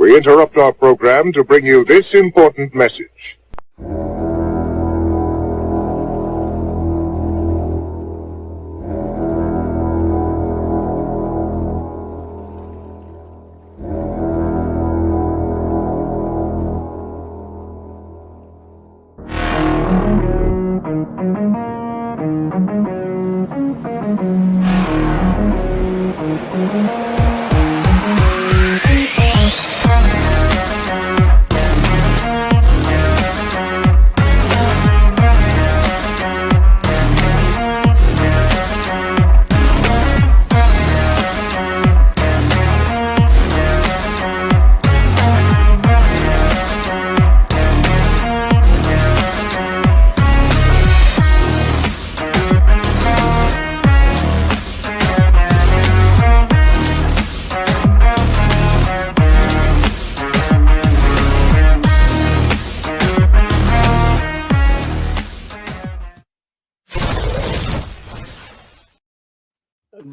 We interrupt our program to bring you this important message.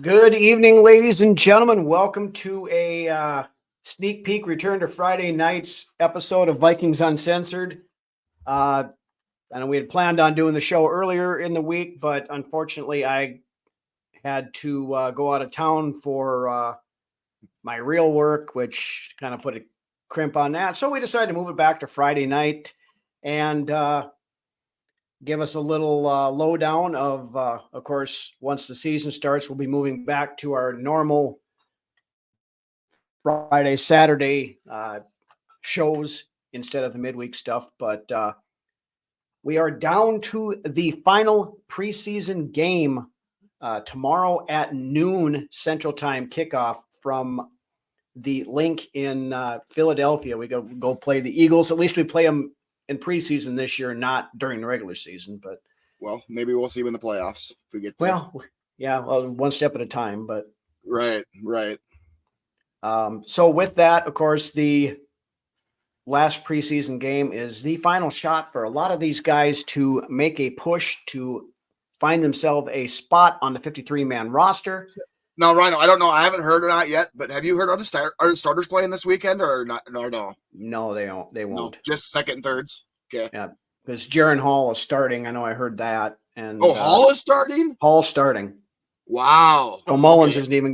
Good evening, ladies and gentlemen. Welcome to a sneak peek return to Friday night's episode of Vikings Uncensored. I know we had planned on doing the show earlier in the week, but unfortunately I had to go out of town for my real work, which kind of put a crimp on that. So we decided to move it back to Friday night and give us a little lowdown of course, once the season starts, we'll be moving back to our normal Friday, Saturday shows instead of the midweek stuff. But we are down to the final preseason game tomorrow at noon Central Time kickoff from the link in Philadelphia. We go play the Eagles. At least we play them in preseason this year, not during the regular season, but maybe we'll see them in the playoffs if we get there. Well, one step at a time, but right. So with that, of course, the last preseason game is the final shot for a lot of these guys to make a push to find themselves a spot on the 53-man roster. Now, Rhino, I don't know. I haven't heard or not yet, but have you heard, are the starters playing this weekend or not? No. No, they won't. No, just second and thirds. Okay. Yeah, because Jaron Hall is starting. I know I heard that. And Hall is starting? Hall's starting. Wow. So Mullins isn't even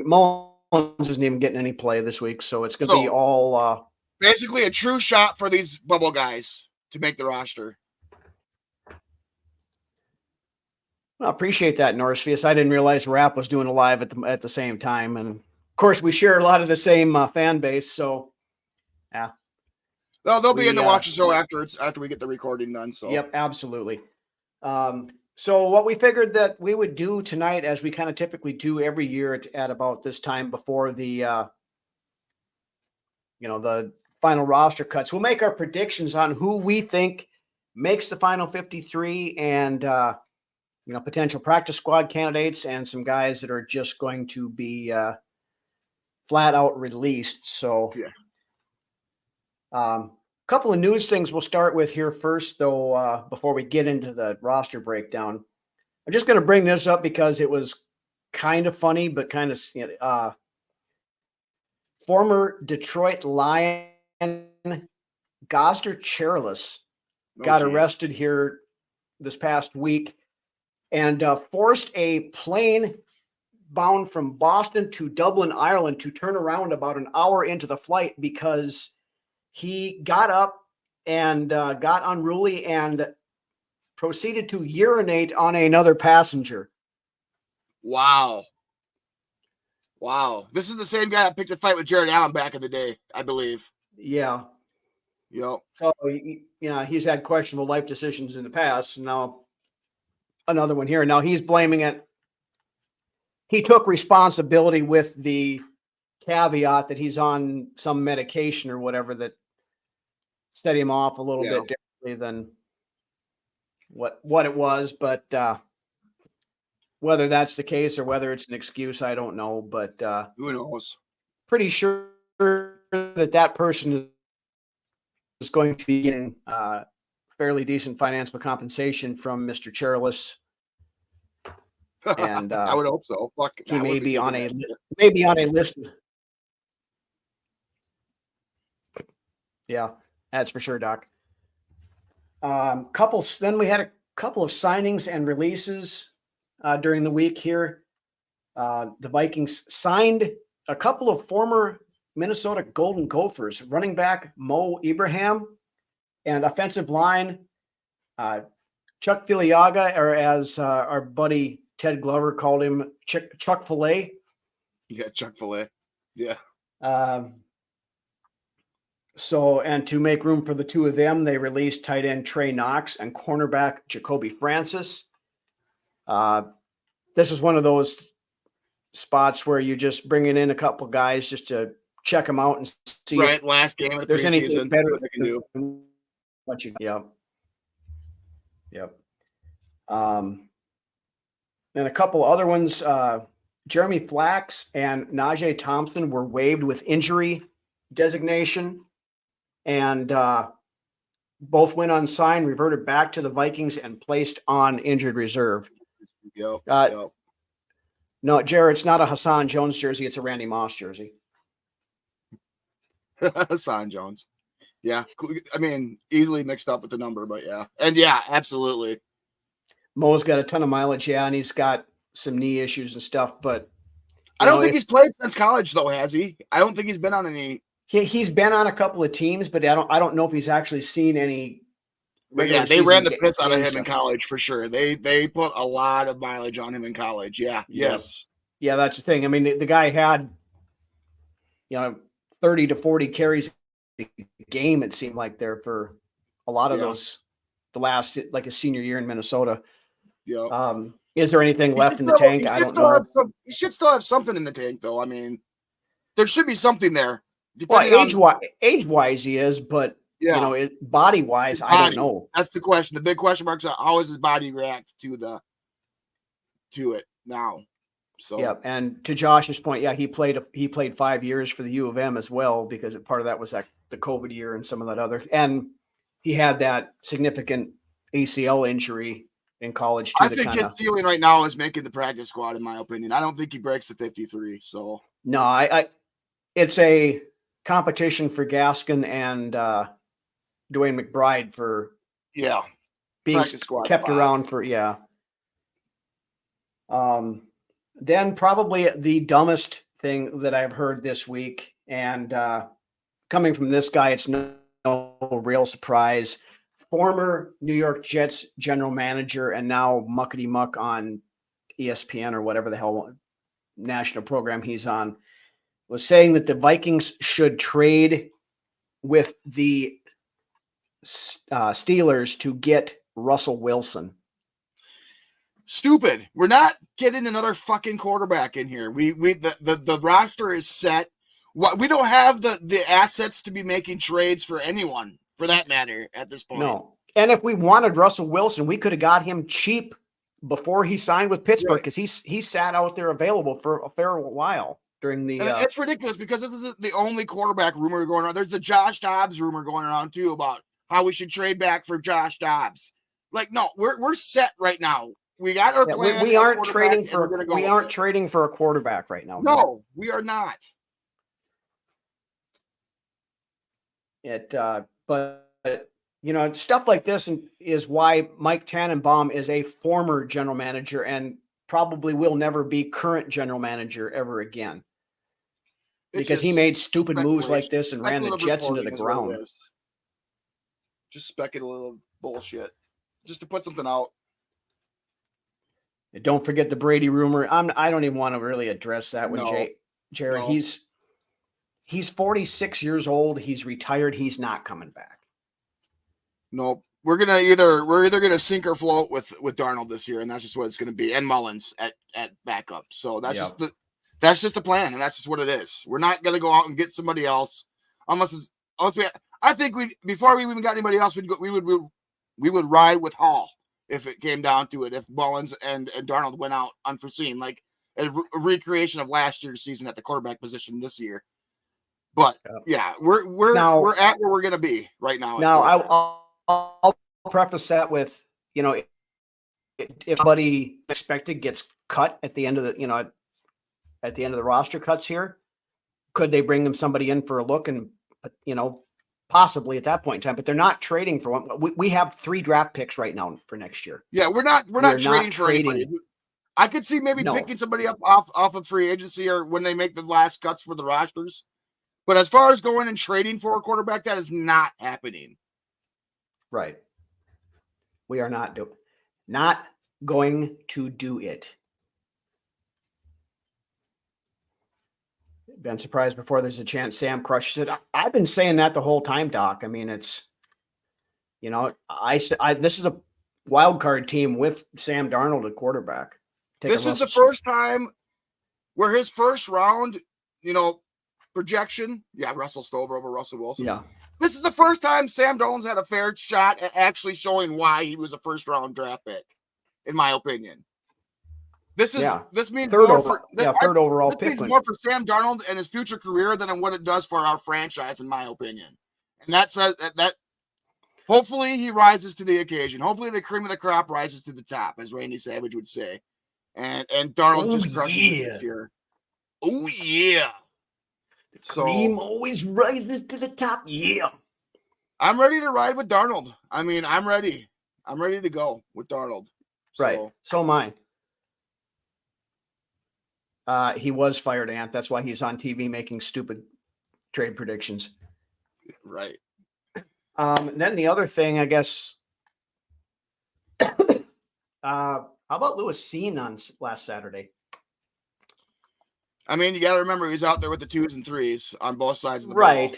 getting any play this week. So it's going to be all basically a true shot for these bubble guys to make the roster. I appreciate that, Norsefius. I didn't realize Rap was doing a live at the same time, and of course we share a lot of the same fan base. So, yeah, they'll be in to watch the show after we get the recording done. So, yep, absolutely. So what we figured that we would do tonight, as we kind of typically do every year at about this time before the the final roster cuts, we'll make our predictions on who we think makes the final 53 and. Potential practice squad candidates and some guys that are just going to be flat out released. So, couple of news things we'll start with here first, though, before we get into the roster breakdown. I'm just going to bring this up because it was kind of funny, but kind of former Detroit Lion Gosder Cherilus got arrested here this past week. And forced a plane bound from Boston to Dublin, Ireland, to turn around about an hour into the flight because he got up and got unruly and proceeded to urinate on another passenger. Wow. This is the same guy that picked a fight with Jared Allen back in the day, I believe. Yeah. Yep. So, he's had questionable life decisions in the past. Now, another one here. Now he's blaming it. He took responsibility with the caveat that he's on some medication or whatever that set him off a little bit differently than what it was. But whether that's the case or whether it's an excuse, I don't know. But who knows? Pretty sure that person is going to be getting fairly decent financial compensation from Mr. Cherilus. And I would hope so. Fuck, he may be on a list. Yeah, that's for sure, Doc. Then we had a couple of signings and releases during the week here. The Vikings signed a couple of former Minnesota Golden Gophers, running back Mo Ibrahim and offensive line Chuck Filiaga, or as our buddy Ted Glover called him, Chuck Filet. Yeah, Chuck Filet. Yeah. So, and to make room for the two of them, they released tight end Trey Knox and cornerback Jacoby Francis. This is one of those spots where you just bringing in a couple guys just to check them out and see right, last game of the there's preseason, anything better what they can do. What you, yep. And a couple other ones, Jeremy Flax and Najee Thompson were waived with injury designation, and both went unsigned, reverted back to the Vikings, and placed on injured reserve. Yep. No, Jared, it's not a Hassan Jones jersey. It's a Randy Moss jersey. Hassan Jones. Yeah. I mean, easily mixed up with the number, but yeah. And yeah, absolutely. Mo's got a ton of mileage, yeah, and he's got some knee issues and stuff, but I don't think he's played since college, though, has he? I don't think he's been on any. He's been on a couple of teams, but I don't know if he's actually seen any. But yeah, they ran the piss out of him in college for sure. They put a lot of mileage on him in college. Yeah. Yes. Yeah, that's the thing. I mean, the guy had, 30 to 40 carries a game, it seemed like, there for a lot of those, the last, like his senior year in Minnesota. Yeah. Is there anything left in the tank? I don't know. He should still have something in the tank, though. I mean, there should be something there. Well, age-wise, he is, but body-wise, I don't know. That's the question. The big question mark is how does his body react to it now? So yeah, and to Josh's point, yeah, he played 5 years for the U of M as well, because part of that was the COVID year and some of that other, and he had that significant ACL injury in college too. I think his ceiling right now is making the practice squad, in my opinion. I don't think he breaks the 53. So no, it's a competition for Gaskin and Dwayne McBride for being kept around for Then probably the dumbest thing that I've heard this week, and coming from this guy, it's no real surprise. Former New York Jets general manager and now muckety muck on ESPN or whatever the hell national program he's on, was saying that the Vikings should trade with the Steelers to get Russell Wilson. Stupid. We're not getting another fucking quarterback in here. The roster is set. We don't have the assets to be making trades for anyone, for that matter, at this point. No. And if we wanted Russell Wilson, we could have got him cheap before he signed with Pittsburgh, because he sat out there available for a fair while during the. It's ridiculous, because this isn't the only quarterback rumor going on. There's the Josh Dobbs rumor going around too, about how we should trade back for Josh Dobbs. Like, no, we're set right now. We got our plan. We aren't trading for a quarterback right now. No, we are not. But stuff like this is why Mike Tannenbaum is a former general manager and probably will never be current general manager ever again, because he made stupid moves like this and ran the Jets into the ground. Just speculative bullshit, just to put something out. Don't forget the Brady rumor. I don't even want to really address that with Jared. No. He's 46 years old. He's retired. He's not coming back. No, we're either gonna sink or float with Darnold this year, and that's just what it's gonna be. And Mullins at backup. So that's just the plan, and that's just what it is. We're not gonna go out and get somebody else unless we. I think before we even got anybody else, we would ride with Hall if it came down to it. If Mullins and Darnold went out unforeseen, like a recreation of last year's season at the quarterback position this year. But we're at where we're gonna be right now. Now I'll preface that with, if somebody expected gets cut at the end of the roster cuts here, could they bring them somebody in for a look and, possibly at that point in time, but they're not trading for one. We have 3 draft picks right now for next year. Yeah, we're not trading for anybody. I could see maybe picking somebody up off of free agency or when they make the last cuts for the rosters. But as far as going and trading for a quarterback, that is not happening. Right. We are not going to do it. Been surprised before there's a chance Sam crushes it. I've been saying that the whole time, Doc. I mean, it's, this is a wild card team with Sam Darnold at quarterback. This is the first time where his first round, projection. Yeah, Russell Stover over Russell Wilson. Yeah. This is the first time Sam Darnold's had a fair shot at actually showing why he was a first round draft pick, in my opinion. This means third overall pick. This means more for Sam Darnold and his future career than what it does for our franchise, in my opinion. And that says that hopefully he rises to the occasion. Hopefully the cream of the crop rises to the top, as Randy Savage would say. And Darnold just crushes it this year. Oh yeah. The cream always rises to the top. Yeah. I'm ready to ride with Darnold. I mean, I'm ready. I'm ready to go with Darnold. Right. So am I. He was fired, Ant. That's why he's on TV making stupid trade predictions. Right. And then the other thing, I guess, how about Lewis Cine on last Saturday? I mean, you got to remember he's out there with the 2s and 3s on both sides of the right.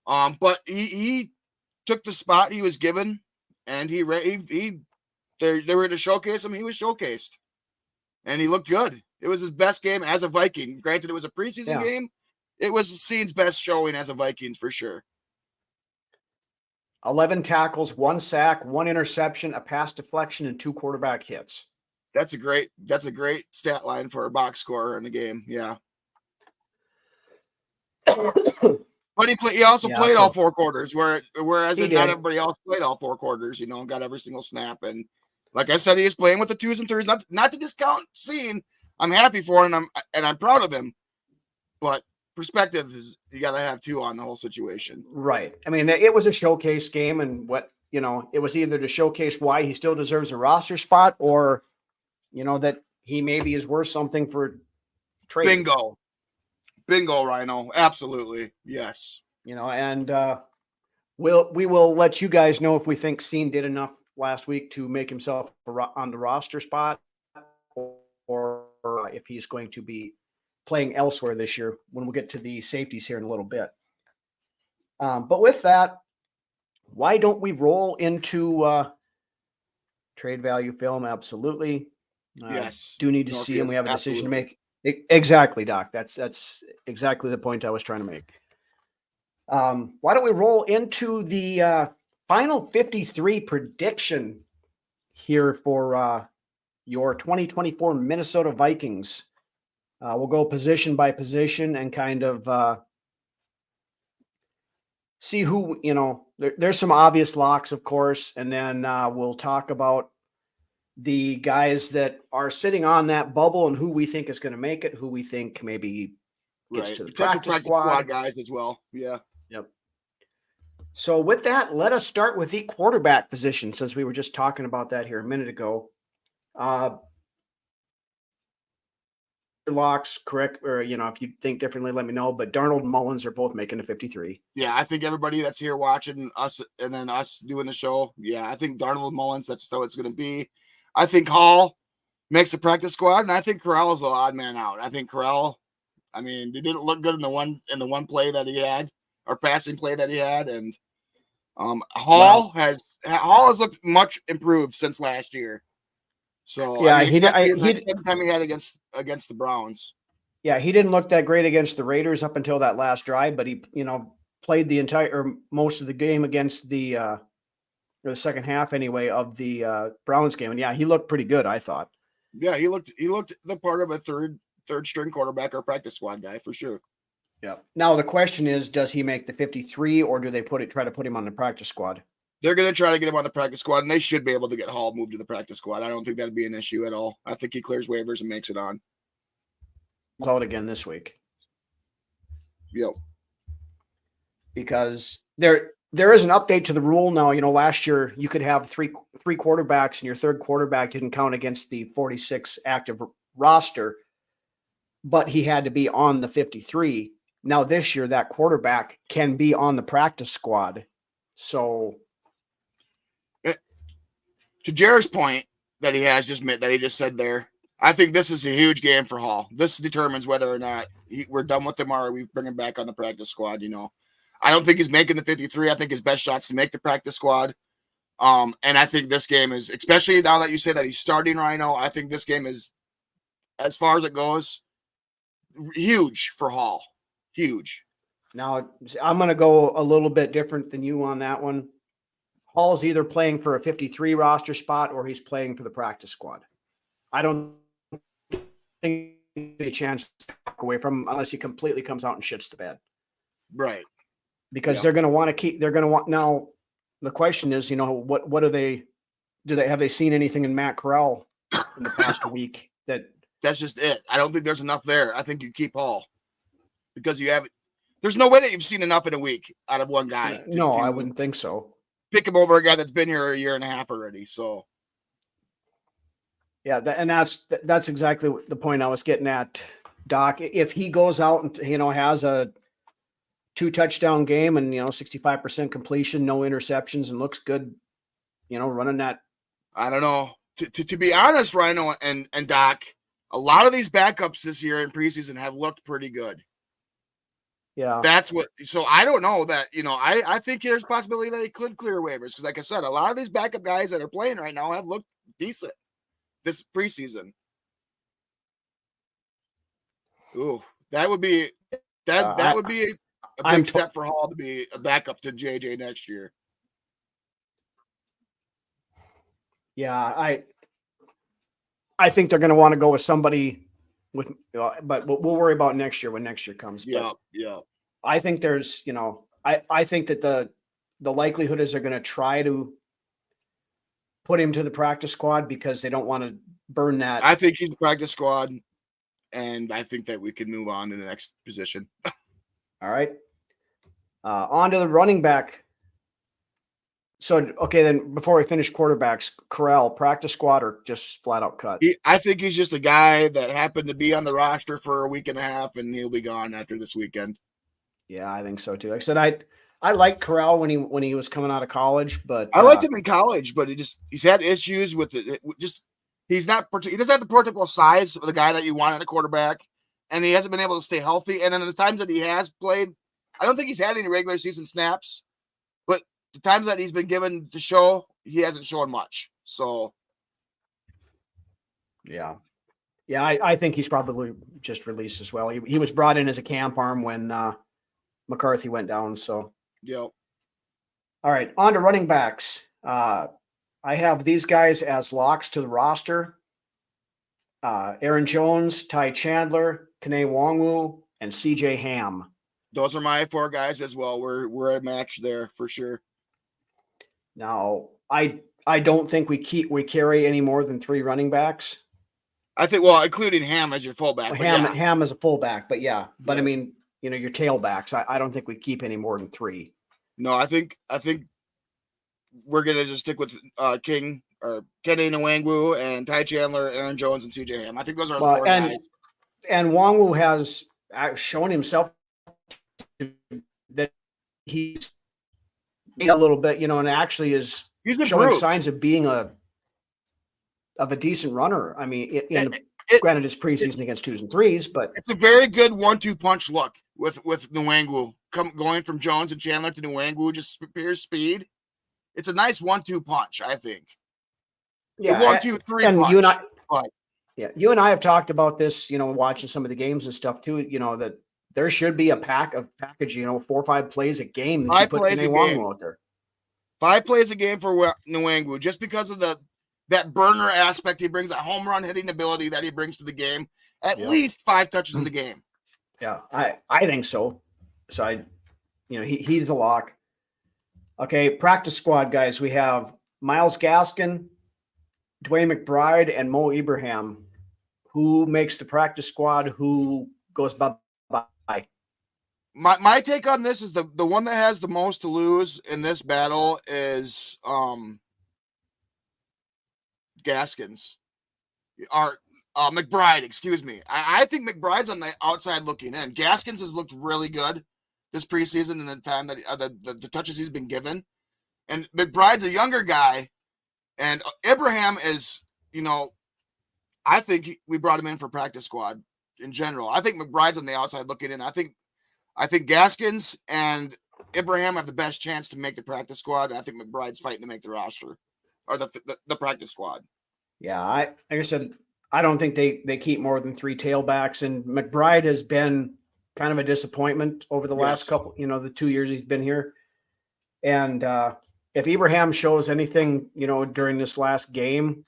ball. But he took the spot he was given, and they were to showcase him. He was showcased, and he looked good. It was his best game as a Viking. Granted, it was a preseason game. It was Cine's best showing as a Viking for sure. 11 tackles, 1 sack, 1 interception, a pass deflection, and 2 quarterback hits. That's a great stat line for a box scorer in the game. Yeah. But he also played all 4 quarters, whereas not everybody else played all 4 quarters, and got every single snap. And like I said, he is playing with the 2s and 3s. Not to discount Cine. I'm happy for him, and I'm proud of him. But perspective is you got to have 2 on the whole situation. Right. I mean, it was a showcase game, and it was either to showcase why he still deserves a roster spot, or that he maybe is worth something for trade. Bingo, Rhino. Absolutely. Yes. And we will let you guys know if we think Cine did enough last week to make himself on the roster spot, or if he's going to be playing elsewhere this year when we'll get to the safeties here in a little bit. But with that, why don't we roll into trade value film? Absolutely. Yes. Do need to see him. We have a decision to make. Exactly, Doc. That's exactly the point I was trying to make. Why don't we roll into the final 53 prediction here for your 2024 Minnesota Vikings. We'll go position by position and kind of see who, there's some obvious locks, of course, and then we'll talk about the guys that are sitting on that bubble and who we think is going to make it, who we think maybe gets to the practice squad guys as well. Yeah. Yep. So with that, let us start with the quarterback position, since we were just talking about that here a minute ago. Locks, correct? Or, if you think differently, let me know. But Darnold and Mullins are both making the 53. Yeah, I think everybody that's here watching us and then us doing the show, yeah, I think Darnold and Mullins, that's how it's going to be. I think Hall makes the practice squad, and I think Corral is an odd man out. I think Corral, they didn't look good in the one play that he had, or passing play that he had, and Hall has looked much improved since last year. So yeah, the time he had against the Browns. Yeah, he didn't look that great against the Raiders up until that last drive, but he played the most of the game against the second half anyway of the Browns game, and yeah, he looked pretty good, I thought. Yeah, he looked the part of a third string quarterback or practice squad guy for sure. Yeah. Now the question is, does he make the 53, or do they try to put him on the practice squad? They're going to try to get him on the practice squad, and they should be able to get Hall moved to the practice squad. I don't think that'd be an issue at all. I think he clears waivers and makes it on. Out again this week. Yep. because there is an update to the rule now. Last year you could have three quarterbacks, and your third quarterback didn't count against the 46 active roster, but he had to be on the 53. Now this year, that quarterback can be on the practice squad. So, to Jared's point that he just said there, I think this is a huge game for Hall. This determines whether or not we're done with him or we bring him back on the practice squad. I don't think he's making the 53. I think his best shot's to make the practice squad. And I think this game is, especially now that you say that he's starting Rhino, I think this game is, as far as it goes, huge for Hall. Huge. Now, I'm going to go a little bit different than you on that one. Hall's either playing for a 53 roster spot or he's playing for the practice squad. I don't think a chance to walk away from him unless he completely comes out and shits the bed. Right. Because they're going to want to keep, now the question is, what do they have they seen anything in Matt Corral in the past week that's just it. I don't think there's enough there. I think you keep Hall because there's no way that you've seen enough in a week out of one guy. I wouldn't think so. Pick him over a guy that's been here a year and a half already. So, yeah, that's exactly the point I was getting at, Doc. If he goes out and has a 2-touchdown game and 65% completion, no interceptions, and looks good, running that. I don't know. To be honest, Rhino and Doc, a lot of these backups this year in preseason have looked pretty good. Yeah, that's what. So I don't know that. I think there's a possibility that he could clear waivers because, like I said, a lot of these backup guys that are playing right now have looked decent this preseason. Ooh, that would be that would be a big step for Hall to be a backup to JJ next year. Yeah, I think they're going to want to go with somebody with, but we'll worry about next year when next year comes. Yeah. I think there's, I think that the likelihood is they're going to try to put him to the practice squad because they don't want to burn that. I think he's the practice squad, and I think that we can move on to the next position. All right. On to the running back. So, okay, then before we finish quarterbacks, Corral, practice squad or just flat out cut? I think he's just a guy that happened to be on the roster for a week and a half, and he'll be gone after this weekend. Yeah, I think so too. Like I said, I liked Corral when he was coming out of college, but I liked him in college, but he's had issues with it. He doesn't have the prototypical size of the guy that you want in a quarterback, and he hasn't been able to stay healthy. And then the times that he has played, I don't think he's had any regular season snaps, but the times that he's been given to show, he hasn't shown much. So, yeah, I think he's probably just released as well. He was brought in as a camp arm when McCarthy went down. So, yep. All right, on to running backs. I have these guys as locks to the roster. Aaron Jones, Ty Chandler, Kene Nwangwu, and CJ Ham. Those are my 4 guys as well. We're a match there for sure. Now, I don't think we carry any more than 3 running backs. I think, including Ham as your fullback. Ham as a fullback, but yeah. But I mean, your tailbacks. I don't think we keep any more than 3. No, I think we're gonna just stick with Kene Nwangwu and Ty Chandler, Aaron Jones, and CJ Ham. I think those are the 4 guys. And Nwangwu has shown himself that he's a little bit, and actually is showing signs of being a decent runner. I mean, granted, it's preseason against 2s and 3s, but it's a very good 1-2 punch look with Nwangwu going from Jones and Chandler to Nwangwu, just pure speed. It's a nice 1-2 punch, I think. Yeah, 1-2-3 punch. You and I have talked about this, watching some of the games and stuff too. That there should be a package, 4 or 5 plays a game that you put Nwangwu out there. 5 plays a game for Nwangwu, just because of that burner aspect he brings, that home run hitting ability that he brings to the game. At least 5 touches in the game. Yeah, I think so. So he's a lock. Okay, practice squad guys. We have Myles Gaskin, Dwayne McBride, and Mo Ibrahim. Who makes the practice squad? Who goes bye-bye? my take on this is the one that has the most to lose in this battle is Gaskins or McBride, excuse me. I think McBride's on the outside looking in. Gaskins has looked really good this preseason in the time that the touches he's been given. And McBride's a younger guy, and Ibrahim is, I think we brought him in for practice squad in general. I think McBride's on the outside looking in. I think Gaskins and Ibrahim have the best chance to make the practice squad. I think McBride's fighting to make the roster or the practice squad. Yeah, like I said, I don't think they keep more than 3 tailbacks, and McBride has been kind of a disappointment over the last couple, the 2 years he's been here. And if Ibrahim shows anything, during this last game,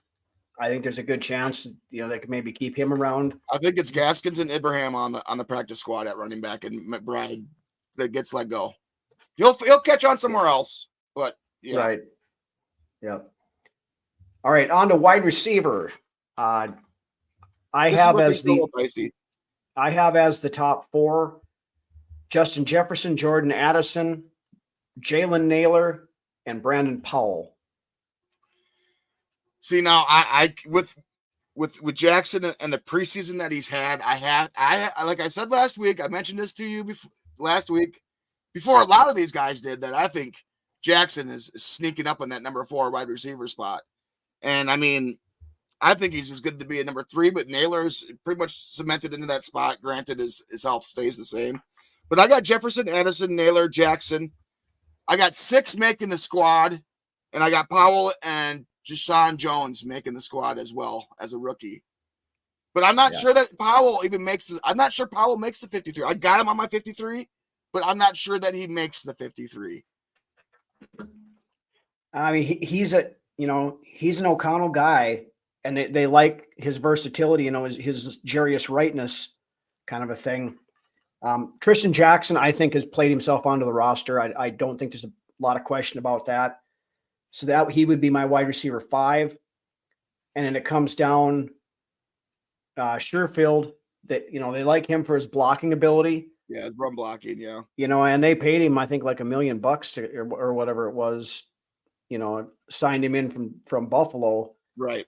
I think there's a good chance, they could maybe keep him around. I think it's Gaskins and Ibrahim on the practice squad at running back, and McBride that gets let go. He'll catch on somewhere else, but yeah. Right. Yep. All right, on to wide receiver. I have as the top 4: Justin Jefferson, Jordan Addison, Jalen Naylor, and Brandon Powell. See, now I with Jackson and the preseason that he's had, I like I said last week, I mentioned this to you last week before a lot of these guys did, that I think Jackson is sneaking up on that number 4 wide receiver spot. And I mean, I think he's as good to be a number 3, but Naylor's pretty much cemented into that spot. Granted, his health stays the same. But I got Jefferson, Addison, Naylor, Jackson. I got 6 making the squad, and I got Powell and Deshaun Jones making the squad as well as a rookie. But I'm not sure that Powell even makes I'm not sure Powell makes the 53. I got him on my 53, but I'm not sure that he makes the 53. I mean, he's an O'Connell guy, and they like his versatility, his Jarius Rightness kind of a thing. Tristan Jackson, I think, has played himself onto the roster. I don't think there's a lot of question about that. So that he would be my wide receiver 5. And then it comes down Sherfield, that, they like him for his blocking ability. Yeah, run blocking, yeah. And they paid him, I think, like $1 million or whatever it was, signed him in from Buffalo. Right.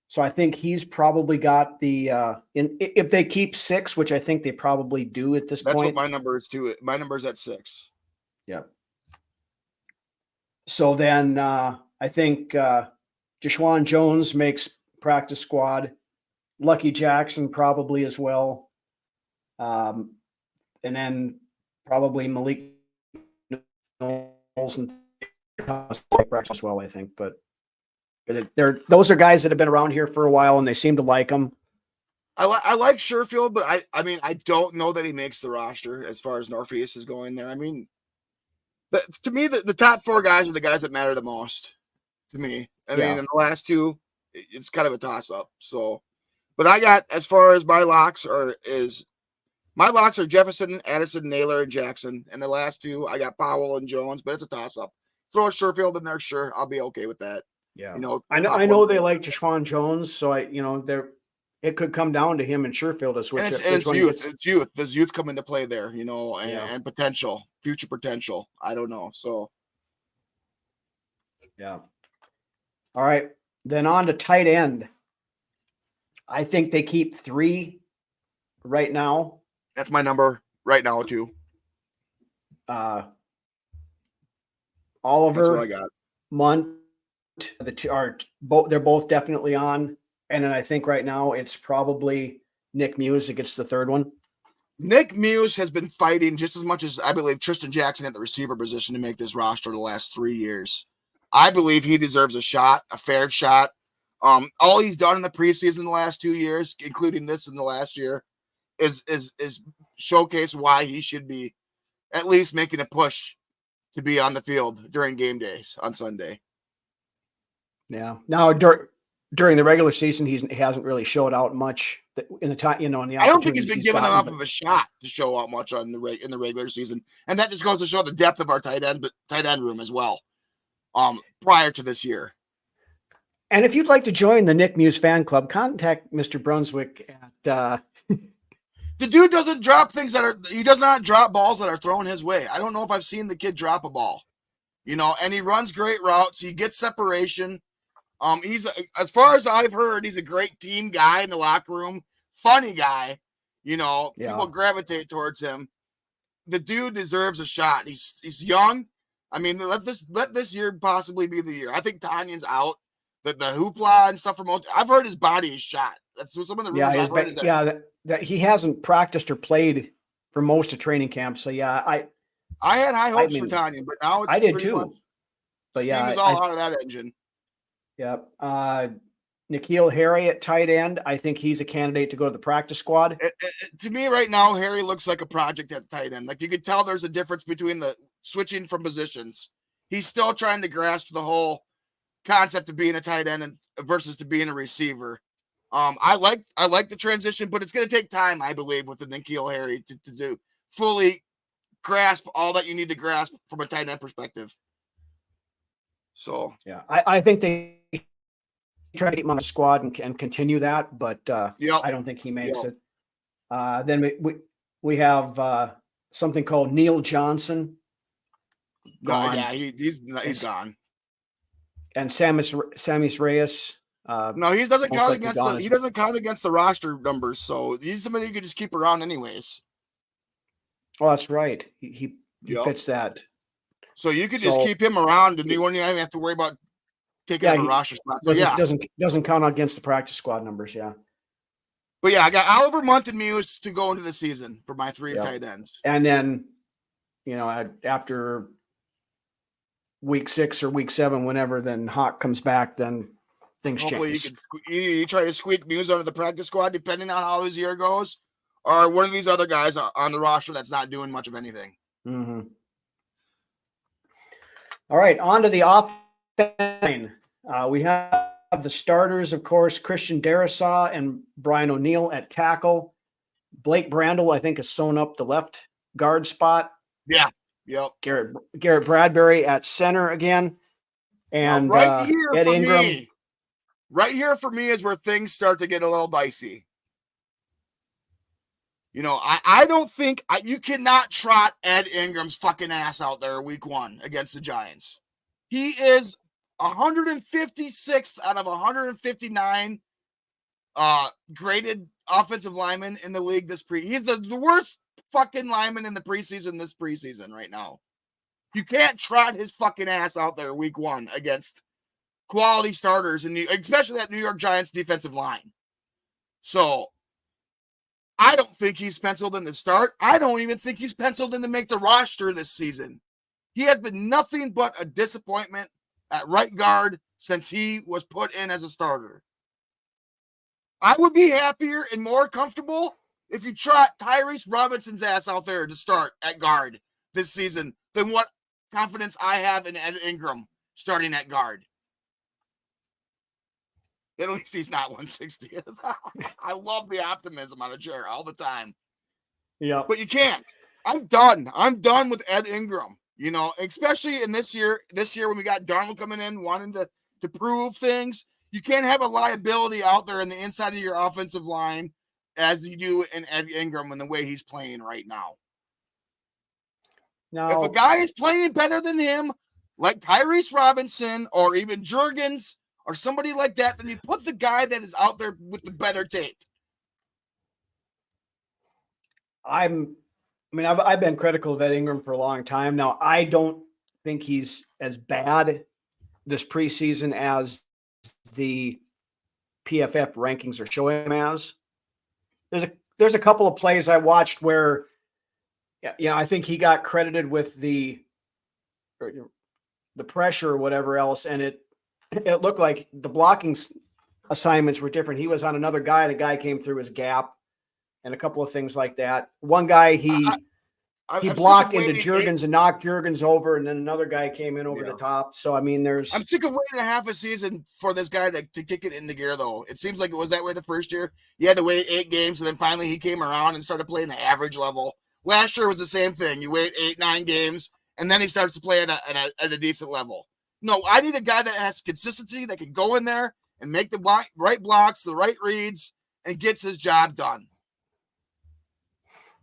So I think he's probably got the if they keep 6, which I think they probably do at this point. That's what my number is too. My number is at 6. Yeah. So then I think Deshaun Jones makes practice squad. Lucky Jackson probably as well. And then probably Malik Knowles and practice as well, I think. But those are guys that have been around here for a while, and they seem to like them. I like Sherfield, but I don't know that he makes the roster as far as Northeast is going there. I mean, but to me, the top 4 guys are the guys that matter the most to me. I mean, in the last 2, it's kind of a toss-up. So, but I got, as far as my locks are Jefferson, Addison, Naylor, and Jackson. And the last 2, I got Powell and Jones, but it's a toss-up. Throw a Sherfield in there, sure, I'll be okay with that. Yeah, I know they like Deshaun Jones, so it could come down to him and Sherfield to switch. It's youth. It's youth. Does youth come into play there? And potential, future potential. I don't know. So, yeah. All right, then on to tight end. I think they keep 3 right now. That's my number right now too. Oliver, that's what I got. Munt, the 2 are both. They're both definitely on. And then I think right now it's probably Nick Muse that gets the 3rd one. Nick Muse has been fighting just as much as I believe Tristan Jackson at the receiver position to make this roster the last 3 years. I believe he deserves a shot, a fair shot. All he's done in the preseason the last 2 years, including this in the last year, is showcase why he should be at least making a push to be on the field during game days on Sunday. Yeah. Now, during the regular season, he hasn't really showed out much in the time, in the. I don't think he's been given enough of a shot to show out much in the regular season, and that just goes to show the depth of our tight end room as well. Prior to this year. And if you'd like to join the Nick Muse fan club, contact Mr. Brunswick at The dude doesn't drop things he does not drop balls that are thrown his way. I don't know if I've seen the kid drop a ball, and he runs great routes. He gets separation. He's, as far as I've heard, he's a great team guy in the locker room, funny guy. People gravitate towards him. The dude deserves a shot. He's young. I mean, let this year possibly be the year. I think Tanyan's out. The hoopla and stuff from I've heard his body is shot. That's some of the rumors I've heard. That he hasn't practiced or played for most of training camp. So I had high hopes for Tanyan, but now it's I did too. Much, but steam is all out of that engine. Yep. N'Keal Harry at tight end. I think he's a candidate to go to the practice squad. To me, right now, Harry looks like a project at tight end. Like you could tell, there's a difference between the switching from positions. He's still trying to grasp the whole concept of being a tight end versus to being a receiver. I like the transition, but it's going to take time, I believe, with the N'Keal Harry to do fully grasp all that you need to grasp from a tight end perspective. So yeah, I think they try to get him on the squad and continue that, but I don't think he makes it. Then we have something called Neil Johnson. Gone. Yeah, he's gone. And Samis Reyes. No, he doesn't count against the roster numbers, so he's somebody you could just keep around anyways. Oh, that's right. He fits that. So you could just keep him around, and you won't even have to worry about taking him a roster spot. So doesn't count against the practice squad numbers. Yeah. But yeah, I got Oliver Munt and Muse to go into the season for my 3 tight ends. And then, after week 6 or week 7, whenever then Hawk comes back, then things change. You try to squeak Muse under the practice squad, depending on how his year goes, or one of these other guys on the roster that's not doing much of anything. Mm-hmm. All right, on to the offense. We have the starters, of course, Christian Darrisaw and Brian O'Neill at tackle. Blake Brandel, I think, has sewn up the left guard spot. Yeah. Yep. Garrett Bradbury at center again. And Ed Ingram. Right here for me is where things start to get a little dicey. I don't think you cannot trot Ed Ingram's fucking ass out there week 1 against the Giants. He is 156th out of 159 graded offensive linemen in the league he's the worst fucking lineman in the preseason this preseason right now. You can't trot his fucking ass out there week 1 against quality starters, especially that New York Giants defensive line. So I don't think he's penciled in to start. I don't even think he's penciled in to make the roster this season. He has been nothing but a disappointment at right guard since he was put in as a starter. I would be happier and more comfortable if you trot Tyrese Robinson's ass out there to start at guard this season than what confidence I have in Ed Ingram starting at guard. At least he's not 160th. I love the optimism on a chair all the time. Yeah. But you can't. I'm done. I'm done with Ed Ingram. Especially in this year when we got Darnold coming in wanting to prove things. You can't have a liability out there in the inside of your offensive line as you do in Ed Ingram in the way he's playing right now. Now, if a guy is playing better than him, like Tyrese Robinson or even Juergens or somebody like that, then you put the guy that is out there with the better tape. I've been critical of Ed Ingram for a long time. Now, I don't think he's as bad this preseason as the PFF rankings are showing him as. There's a couple of plays I watched where, I think he got credited with the pressure or whatever else, and it looked like the blocking assignments were different. He was on another guy. The guy came through his gap and a couple of things like that. One guy, he blocked into Juergens and knocked Juergens over, and then another guy came in over the top. So, I'm sick of waiting a half a season for this guy to kick it into gear, though. It seems like it was that way the first year. You had to wait 8 games, and then finally he came around and started playing the average level. Last year was the same thing. You wait 8-9 games, and then he starts to play at a decent level. No, I need a guy that has consistency, that can go in there and make the right blocks, the right reads, and gets his job done.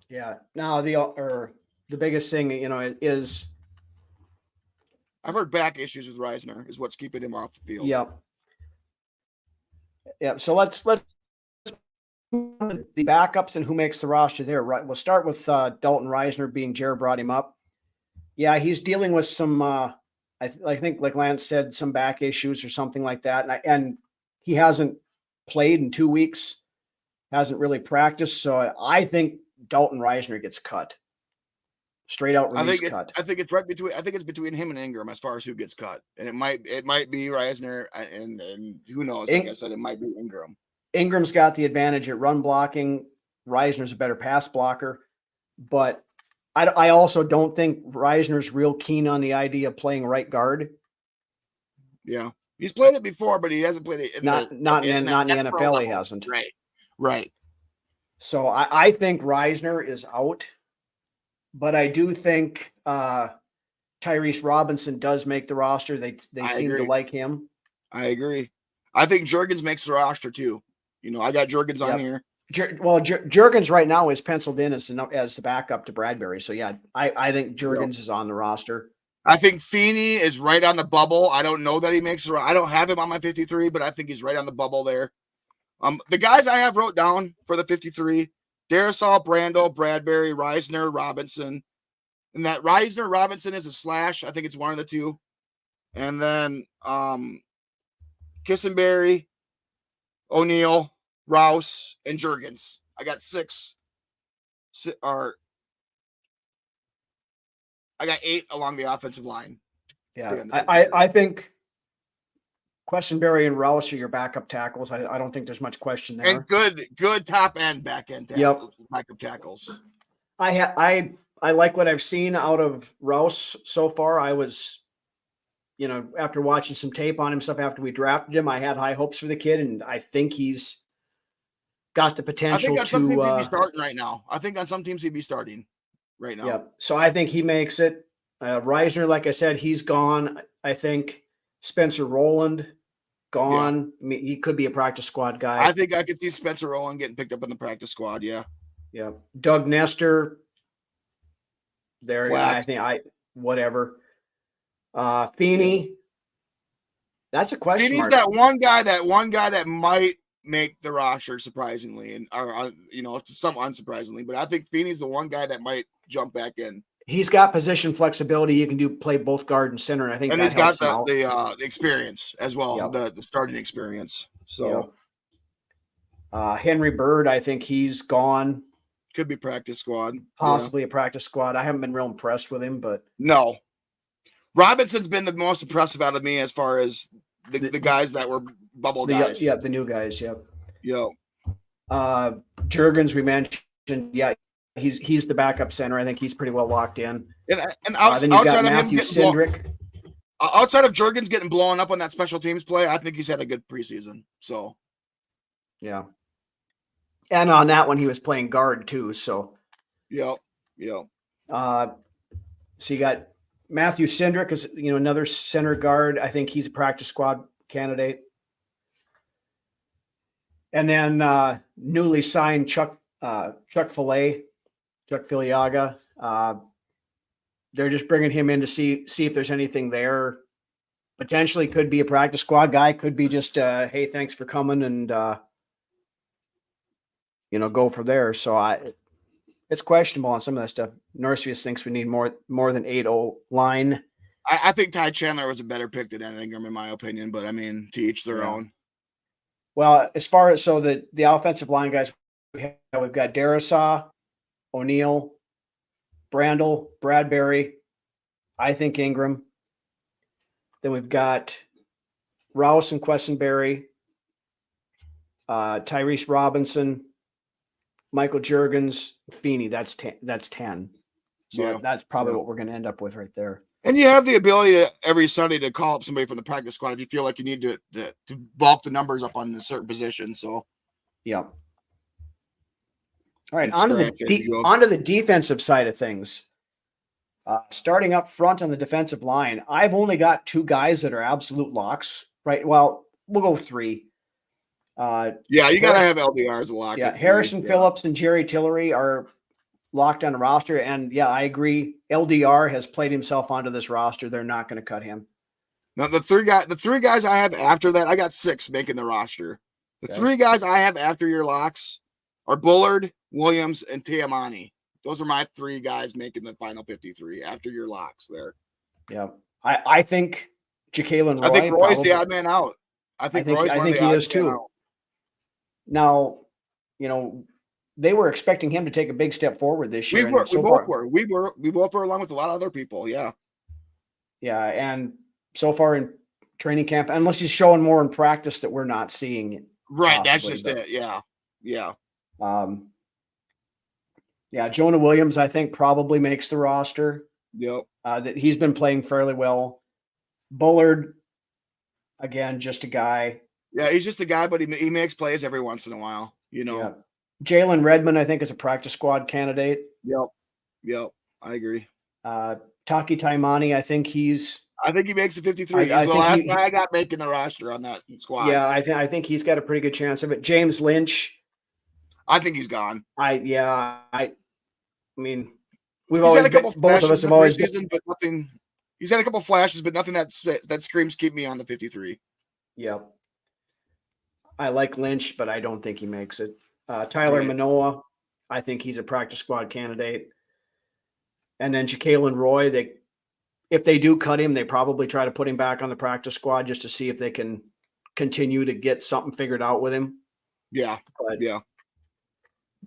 Yeah. Now the biggest thing, is I've heard back issues with Reisner is what's keeping him off the field. Yep. Yep. So let's the backups and who makes the roster there. Right. We'll start with Dalton Reisner, being Jared brought him up. Yeah, he's dealing with some I think, like Lance said, some back issues or something like that. And he hasn't played in 2 weeks, hasn't really practiced. So I think Dalton Reisner gets cut. Straight out release cut. I think it's between him and Ingram as far as who gets cut. And it might be Reisner and who knows? Like I said, it might be Ingram. Ingram's got the advantage at run blocking. Reisner's a better pass blocker. But I also don't think Reisner's real keen on the idea of playing right guard. Yeah. He's played it before, but he hasn't played it not in the NFL. He hasn't. Right. So I think Reisner is out. But I do think Tyrese Robinson does make the roster. They seem to like him. I agree. I think Juergens makes the roster too. I got Juergens on here. Juergens right now is penciled in as the backup to Bradbury. So yeah, I think Juergens is on the roster. I think Feeney is right on the bubble. I don't know that he makes the. I don't have him on my 53, but I think he's right on the bubble there. The guys I have wrote down for the 53. Darrisaw, Brandel, Bradbury, Reisner, Robinson. And that Reisner, Robinson is a slash. I think it's one of the two. And then Kissenberry, O'Neal, Rouse, and Juergens. I got 6. I got 8 along the offensive line. Yeah, I think Quessenberry and Rouse are your backup tackles. I don't think there's much question there. And good top end, back end backup tackles. I like what I've seen out of Rouse so far. I was, after watching some tape on himself after we drafted him, I had high hopes for the kid, and I think he's got the potential on some teams he'd be starting right now. I think on some teams he'd be starting right now. Yeah. So I think he makes it. Reisner, like I said, he's gone. I think Spencer Rowland gone. Yeah. I mean, he could be a practice squad guy. I think I could see Spencer Rowland getting picked up in the practice squad. Yeah. Yeah. Doug Nestor. There. I think whatever. Feeney. That's a question. Feeney's that one guy that might make the roster surprisingly, and some unsurprisingly, but I think Feeney's the one guy that might jump back in. He's got position flexibility. You can play both guard and center. And I think he's got the experience as well, the starting experience. So, Henry Bird, I think he's gone. Could be practice squad, possibly a practice squad. I haven't been real impressed with him, but no. Robinson's been the most impressive out of me as far as the guys that were bubble guys. Yeah, the new guys. Yep. Yo. Juergens, we mentioned. Yeah. He's the backup center. I think he's pretty well locked in. And outside of Matthew Cindric, outside of Juergens getting blown up on that special teams play, I think he's had a good preseason. So, yeah. And on that one, he was playing guard too. So, yeah. So you got Matthew Cindric is another center guard. I think he's a practice squad candidate. And then newly signed Chuck Filiaga. They're just bringing him in to see if there's anything there. Potentially could be a practice squad guy. Could be just, hey, thanks for coming, and go from there. So it's questionable on some of that stuff. Norcius thinks we need more than 8-0 line. I think Ty Chandler was a better pick than Ingram in my opinion, but I mean, to each their own. Well, as far as the offensive line guys, we've got Darrisaw, O'Neal, Brandel, Bradbury, I think Ingram. Then we've got Rouse and Quessenberry, Tyrese Robinson, Michael Juergens, Feeney. That's 10. So that's probably what we're going to end up with right there. And you have the ability every Sunday to call up somebody from the practice squad if you feel like you need to bulk the numbers up on a certain position. So, yeah. All right, onto the defensive side of things. Starting up front on the defensive line, I've only got 2 guys that are absolute locks, right? Well, we'll go 3. You got to have LDR as a lock. Yeah, Harrison Phillips and Jerry Tillery are locked on the roster. And yeah, I agree. LDR has played himself onto this roster. They're not going to cut him. Now the three guys I have after that, I got 6 making the roster. The 3 guys I have after your locks are Bullard, Williams, and Tiamani. Those are my 3 guys making the final 53 after your locks there. Yeah. I think Ja'Kalen Roy. I think Roy's the odd man out. I think Roy's one of the odd man out. Now, they were expecting him to take a big step forward this year. We both were along with a lot of other people. Yeah. Yeah. And so far in training camp, unless he's showing more in practice that we're not seeing it. Right. That's just it. Yeah. Yeah. Yeah. Jonah Williams, I think, probably makes the roster. Yep. That he's been playing fairly well. Bullard, again, just a guy. Yeah, he's just a guy, but he makes plays every once in a while, Yeah. Jalen Redmond, I think, is a practice squad candidate. Yep. I agree. Taki Taimani, I think he makes the 53. He's the last guy I got making the roster on that squad. Yeah, I think he's got a pretty good chance of it. James Lynch, I think he's gone. I mean, he's had a couple flashes in the preseason, but nothing. He's had a couple flashes, but nothing that screams keep me on the 53. Yep. I like Lynch, but I don't think he makes it. Tyler Manoa, I think he's a practice squad candidate. And then Ja'Kalen Roy, if they do cut him, they probably try to put him back on the practice squad just to see if they can continue to get something figured out with him. Yeah. But,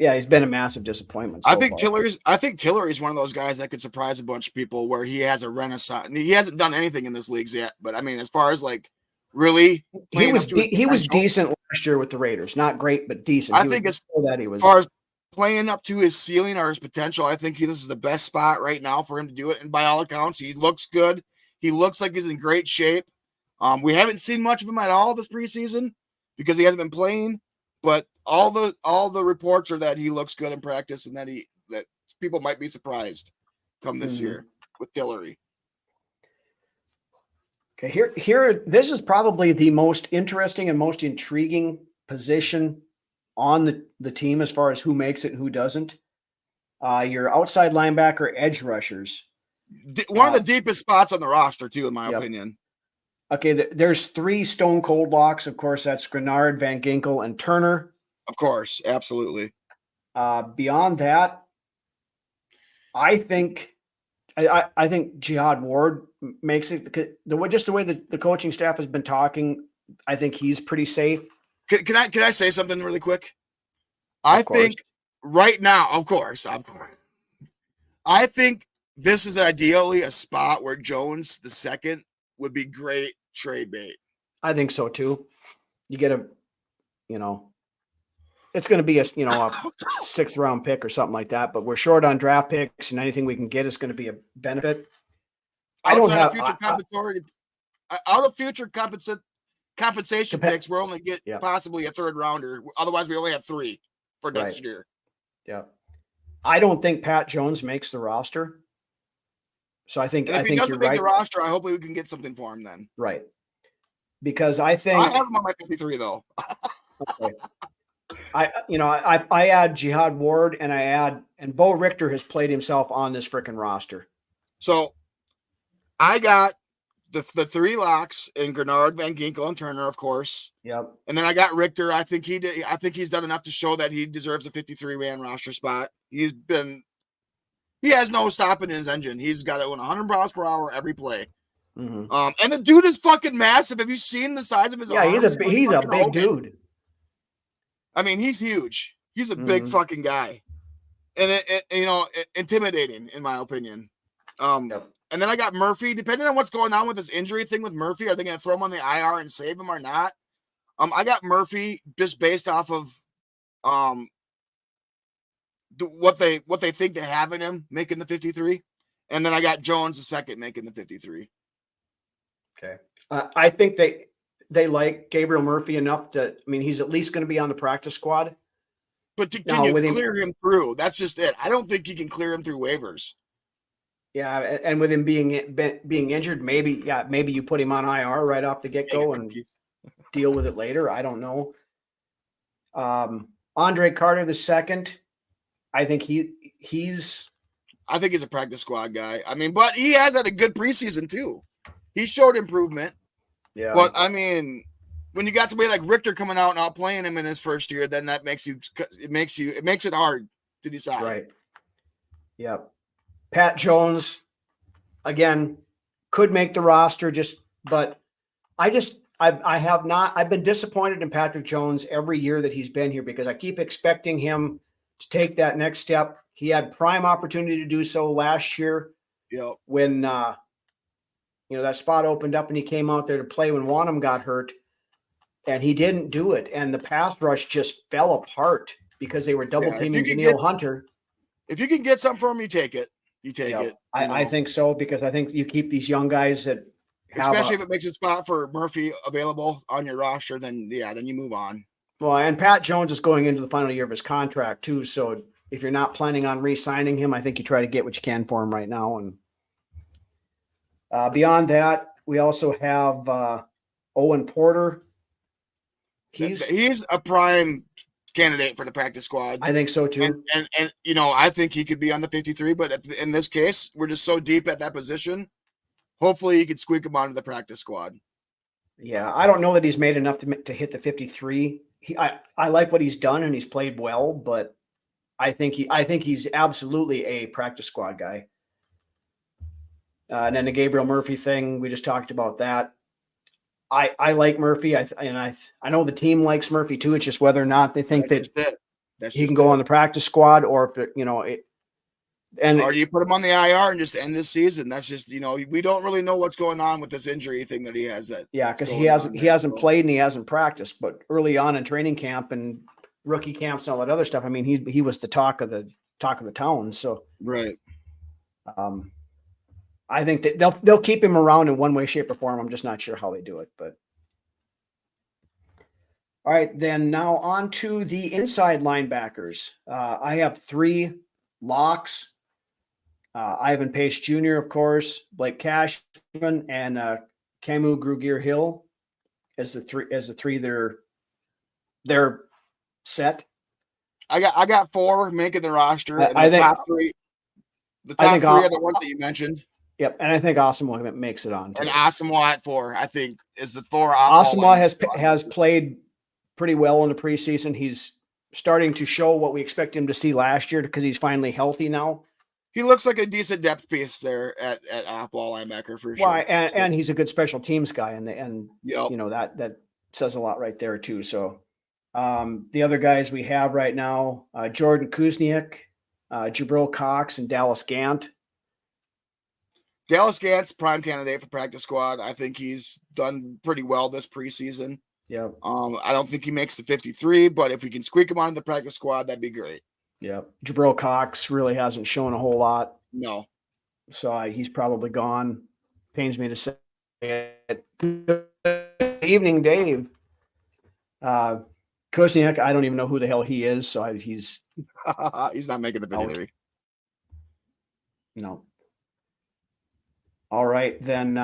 yeah, he's been a massive disappointment. I think Tillery's one of those guys that could surprise a bunch of people where he has a renaissance. He hasn't done anything in this league yet, but I mean, as far as like really, he was decent last year with the Raiders. Not great, but decent. I think as far as playing up to his ceiling or his potential, I think this is the best spot right now for him to do it. And by all accounts, he looks good. He looks like he's in great shape. We haven't seen much of him at all this preseason because he hasn't been playing. But all the reports are that he looks good in practice and that people might be surprised come this year with Tillery. Okay, here this is probably the most interesting and most intriguing position on the team as far as who makes it and who doesn't. Your outside linebacker edge rushers. One of the deepest spots on the roster, too, in my opinion. Okay, there's 3 stone cold locks. Of course, that's Grenard, Van Ginkel, and Turner. Of course, absolutely. Beyond that, I think Jihad Ward makes it. Just the way the coaching staff has been talking, I think he's pretty safe. Can I say something really quick? I think right now, of course. I think this is ideally a spot where Jones the second would be great trade bait. I think so too. You get it's going to be a 6th round pick or something like that, but we're short on draft picks and anything we can get is going to be a benefit. Out of future compensation picks, we're only get possibly a 3rd rounder. Otherwise, we only have 3 for next year. Yeah. I don't think Pat Jones makes the roster. So I think, if he doesn't make the roster, I hope we can get something for him then. Right. Because I think I have him on my 53 though. Okay. I add Jihad Ward and Bo Richter has played himself on this freaking roster. So I got the 3 locks in Grenard, Van Ginkel, and Turner, of course. Yep. And then I got Richter. I think he's done enough to show that he deserves a 53-man roster spot. He has no stopping in his engine. He's got it 100 miles per hour every play. Mm-hmm. And the dude is fucking massive. Have you seen the size of his arms? Yeah, he's a big dude. I mean, he's huge. He's a big fucking guy. And intimidating in my opinion. And then I got Murphy. Depending on what's going on with this injury thing with Murphy, are they going to throw him on the IR and save him or not? I got Murphy just based off of what they think they have in him making the 53, and then I got Jones the second making the 53. Okay, I think they like Gabriel Murphy enough to. I mean, he's at least going to be on the practice squad. But can you clear him through? That's just it. I don't think you can clear him through waivers. Yeah, and with him being injured, maybe you put him on IR right off the get-go and deal with it later. I don't know. Andre Carter II, I think I think he's a practice squad guy. I mean, but he has had a good preseason too. He showed improvement. Yeah. But I mean, when you got somebody like Richter coming out and out playing him in his first year, then that makes it hard to decide. Right. Yep. Pat Jones, again, could make the roster, but I've been disappointed in Patrick Jones every year that he's been here because I keep expecting him to take that next step. He had prime opportunity to do so last year. Yep. When that spot opened up and he came out there to play when Wanham got hurt, and he didn't do it. And the pass rush just fell apart because they were double teaming Daniil Hunter. If you can get something from him, you take it. You take it. I think so, because I think you keep these young guys that especially if it makes a spot for Murphy available on your roster, then you move on. Well, and Pat Jones is going into the final year of his contract too. So if you're not planning on re-signing him, I think you try to get what you can for him right now. And beyond that, we also have Owen Porter. He's a prime candidate for the practice squad. I think so too. And I think he could be on the 53, but in this case, we're just so deep at that position. Hopefully, you could squeak him onto the practice squad. Yeah, I don't know that he's made enough to hit the 53. I like what he's done and he's played well, but I think he's absolutely a practice squad guy. And then the Gabriel Murphy thing, we just talked about that. I like Murphy. I know the team likes Murphy too. It's just whether or not they think that he can go on the practice squad, or if or you put him on the IR and just end this season. That's just we don't really know what's going on with this injury thing that he has. Because he hasn't played and he hasn't practiced. But early on in training camp and rookie camps and all that other stuff, I mean, he was the talk of the town. So right. I think that they'll keep him around in one way, shape, or form. I'm just not sure how they do it. But all right, then now on to the inside linebackers. I have 3 locks. Ivan Pace Jr., of course, Blake Cashman, and Camu Grugier-Hill as the three. They're set. I got 4 making the roster. And I think top 3. The top 3 are the ones that you mentioned. Yep, and I think Asamoah makes it on too. And Asamoah at 4, I think, is the 4. Asamoah has played pretty well in the preseason. He's starting to show what we expect him to see last year because he's finally healthy now. He looks like a decent depth piece there at off-ball linebacker for sure. Well, and he's a good special teams guy, and yep. That says a lot right there too. So the other guys we have right now, Jordan Kuzniak, Jabril Cox, and Dallas Gant. Dallas Gant's prime candidate for practice squad. I think he's done pretty well this preseason. Yeah. I don't think he makes the 53, but if we can squeak him onto the practice squad, that'd be great. Yeah. Jabril Cox really hasn't shown a whole lot. No. So he's probably gone. Pains me to say it. Good evening, Dave. Kuzniak, I don't even know who the hell he is. So he's not making the 53. No. All right, then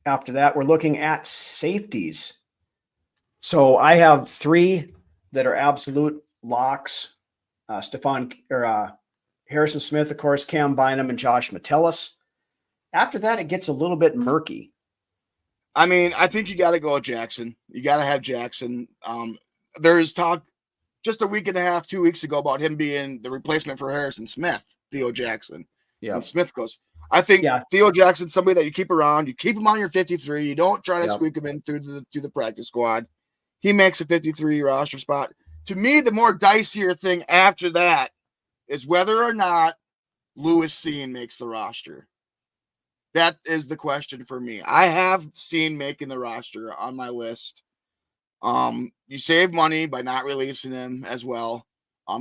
after that, we're looking at safeties. So I have 3 that are absolute locks. Harrison Smith, of course, Cam Bynum, and Josh Metellus. After that, it gets a little bit murky. I mean, I think you got to go with Jackson. You got to have Jackson. There's talk just a week and a half, 2 weeks ago about him being the replacement for Harrison Smith, Theo Jackson. Yeah. When Smith goes. I think Theo Jackson's somebody that you keep around. You keep him on your 53. You don't try to squeak him in through the practice squad. He makes a 53 roster spot. To me, the more dicier thing after that is whether or not Lewis Cine makes the roster. That is the question for me. I have Cine making the roster on my list. You save money by not releasing him as well.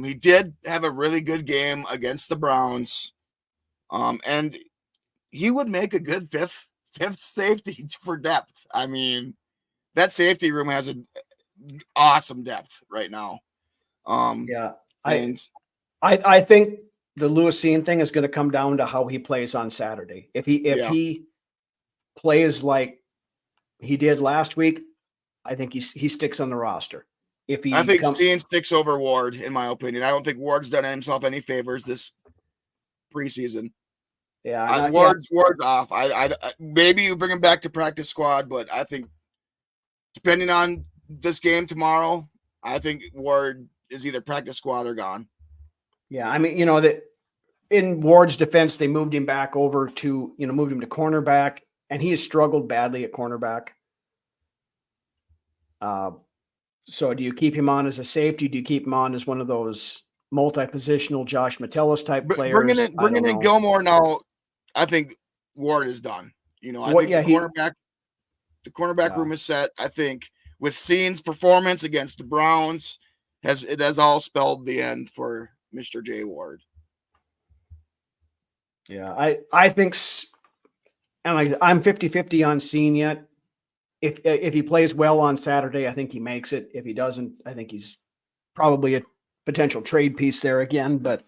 He did have a really good game against the Browns. And he would make a good fifth safety for depth. I mean, that safety room has an awesome depth right now. I think the Lewis Cine thing is going to come down to how he plays on Saturday. If he plays like he did last week, I think he sticks on the roster. if he I think Steen sticks over Ward, in my opinion. I don't think Ward's done himself any favors this preseason. Yeah, Ward's off. I maybe you bring him back to practice squad, but I think depending on this game tomorrow, I think Ward is either practice squad or gone. Yeah, I mean, that in Ward's defense, they moved him back over to, moved him to cornerback, and he has struggled badly at cornerback. So do you keep him on as a safety? Do you keep him on as one of those multi-positional Josh Metellus type players? Bringing in Gilmore now, I think Ward is done. I think the cornerback room is set. I think with Seen's performance against the Browns, it has all spelled the end for Mr. J. Ward. Yeah, I think, and I'm 50-50 on Seen yet. If he plays well on Saturday, I think he makes it. If he doesn't, I think he's probably a potential trade piece there again, but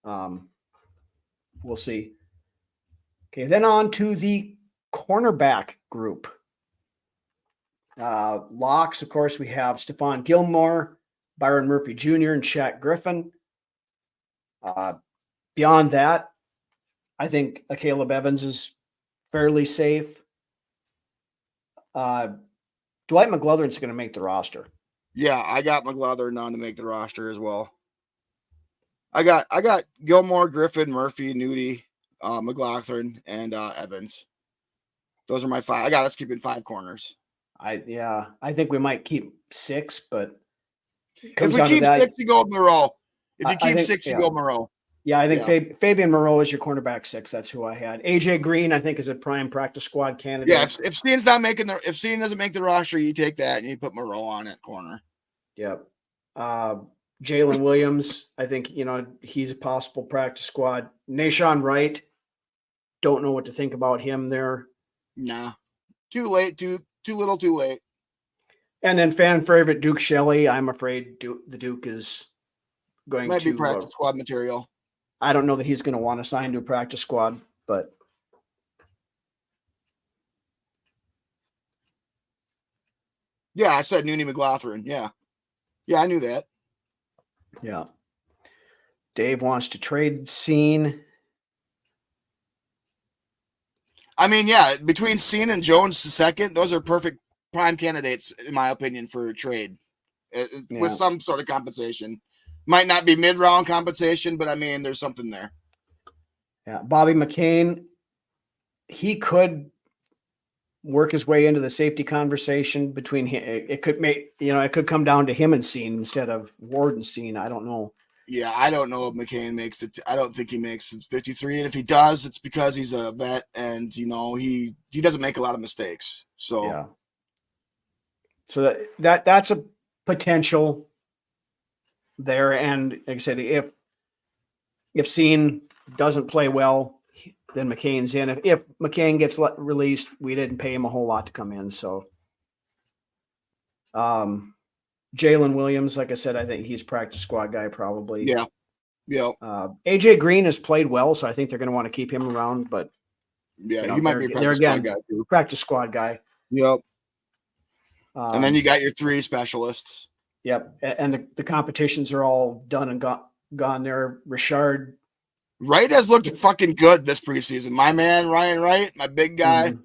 we'll see. Okay, then on to the cornerback group. Locks, of course, we have Stephon Gilmore, Byron Murphy Jr., and Shaq Griffin. Beyond that, I think Caleb Evans is fairly safe. Dwight McGlothern's going to make the roster. Yeah, I got McGlothern on to make the roster as well. I got Gilmore, Griffin, Murphy, Nudie, McGlothern, and Evans. Those are my 5. I got us keeping 5 corners. I think we might keep 6, but if we keep 6, you go Moreau. If you keep 6, you go Moreau. Yeah, I think Fabian Moreau is your cornerback 6. That's who I had. AJ Green, I think, is a prime practice squad candidate. Yeah, if Steen's not if Steen doesn't make the roster, you take that and you put Moreau on at corner. Yep. Jalen Williams, I think, he's a possible practice squad. Nashawn Wright, don't know what to think about him there. Nah. Too late, too little, too late. And then fan favorite Duke Shelley, I'm afraid the Duke is going might be practice squad material. I don't know that he's going to want to sign to a practice squad, but yeah, I said Noonie McGlothern. Yeah, I knew that. Yeah. Dave wants to trade Seen. I mean, yeah, between Seen and Jones II, those are perfect prime candidates, in my opinion, for a trade with some sort of compensation. Might not be mid-round compensation, but I mean, there's something there. Yeah, Bobby McCain, he could work his way into the safety conversation between him. It could come down to him and Seen instead of Ward and Seen. I don't know. Yeah, I don't know if McCain makes it. I don't think he makes 53, and if he does, it's because he's a vet, and he doesn't make a lot of mistakes. So yeah. So that's a potential there, and like I said, if Seen doesn't play well, then McCain's in. If McCain gets released, we didn't pay him a whole lot to come in. So, Jalen Williams, like I said, I think he's practice squad guy probably. Yeah. AJ Green has played well, so I think they're going to want to keep him around. But yeah, he might be a practice squad guy too. Practice squad guy. Yep. And then you got your 3 specialists. Yep, and the competitions are all done and gone there. Richard Wright has looked fucking good this preseason. My man, Ryan Wright, my big guy. Mm-hmm.